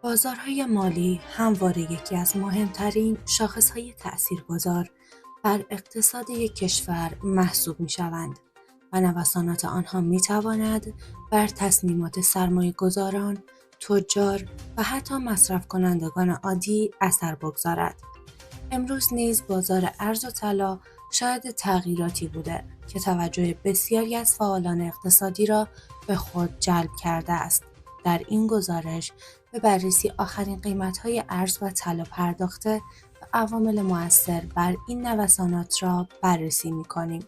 بازارهای مالی همواره یکی از مهمترین شاخصهای تأثیرگذار بر اقتصاد یک کشور محسوب می‌شوند و نوسانات آنها می‌تواند بر تصمیمات سرمایه‌گذاران، تجار و حتی مصرف کنندگان عادی اثر بگذارد. امروز نیز بازار ارز و طلا شاهد تغییراتی بوده که توجه بسیاری از فعالان اقتصادی را به خود جلب کرده است. در این گزارش به بررسی آخرین قیمت‌های ارز و طلا پرداخته و عوامل مؤثر بر این نوسانات را بررسی می‌کنیم.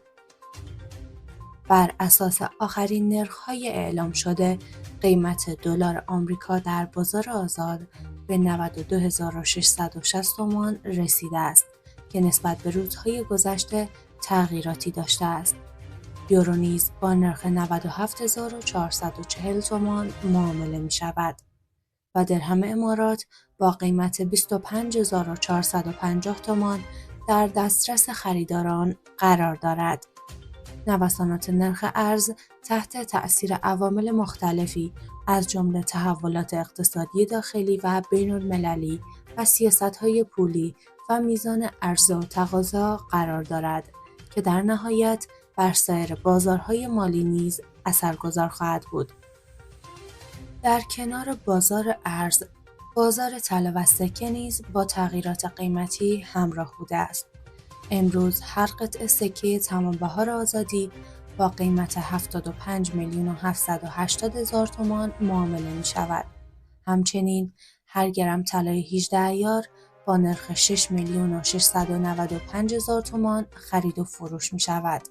بر اساس آخرین نرخ‌های اعلام شده، قیمت دلار آمریکا در بازار آزاد به 92,660 تومان رسیده است که نسبت به روزهای گذشته تغییراتی داشته است. یورو نیز با نرخ 97,440 تومان معامله می‌شود و درهم امارات با قیمت 25,450 تومان در دسترس خریداران قرار دارد. نوسانات نرخ ارز تحت تأثیر عوامل مختلفی از جمله تحولات اقتصادی داخلی و بین‌المللی و سیاست‌های پولی و میزان عرضه و تقاضا قرار دارد که در نهایت بر سایر بازارهای مالی نیز اثرگذار خواهد بود. در کنار بازار ارز، بازار طلا و سکه نیز با تغییرات قیمتی همراه بوده است. امروز هر قطعه سکه تمام‌بهار آزادی با قیمت 75,780,000 تومان معامله می‌شود. همچنین هر گرم طلای 18 عیار با نرخ 6,695,000 تومان خرید و فروش می‌شود.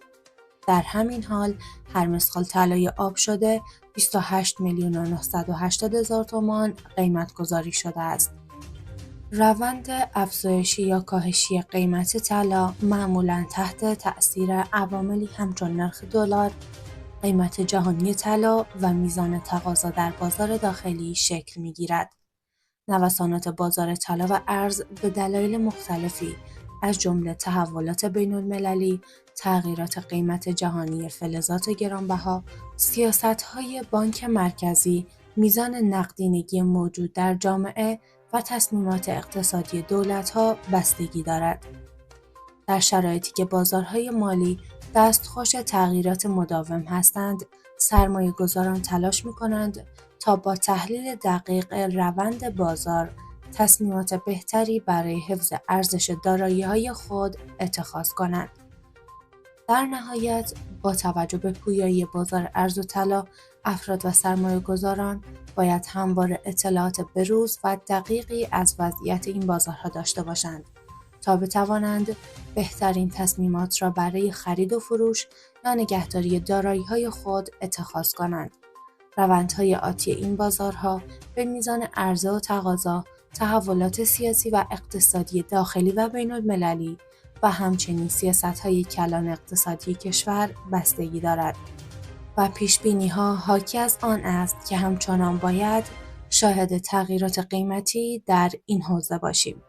در همین حال هر مسقال طلای آب شده 28,980,000 تومان قیمت گذاری شده است. روند افزایشی یا کاهشی قیمت طلا معمولاً تحت تأثیر عواملی همچون نرخ دلار، قیمت جهانی طلا و میزان تقاضا در بازار داخلی شکل می‌گیرد. نوسانات بازار طلا و ارز به دلایل مختلفی از جمله تحولات بین‌المللی، تغییرات قیمت جهانی فلزات گرانبها، سیاست‌های بانک مرکزی، میزان نقدینگی موجود در جامعه و تصمیمات اقتصادی دولت‌ها بستگی دارد. در شرایطی که بازارهای مالی دستخوش تغییرات مداوم هستند، سرمایه‌گذاران تلاش می‌کنند تا با تحلیل دقیق روند بازار، تصمیمات بهتری برای حفظ ارزش دارایی‌های خود اتخاذ کنند. در نهایت، با توجه به پویایی بازار ارز و طلا، افراد و سرمایه‌گذاران باید همواره اطلاعات به‌روز و دقیقی از وضعیت این بازارها داشته باشند تا بتوانند بهترین تصمیمات را برای خرید و فروش یا نگهداری دارایی‌های خود اتخاذ کنند. روندهای آتی این بازارها به میزان عرضه و تقاضا، تحولات سیاسی و اقتصادی داخلی و بین‌المللی و همچنین سیاست‌های کلان اقتصادی کشور بستگی دارد و پیش‌بینی‌ها حاکی از آن است که همچنان باید شاهد تغییرات قیمتی در این حوزه باشیم.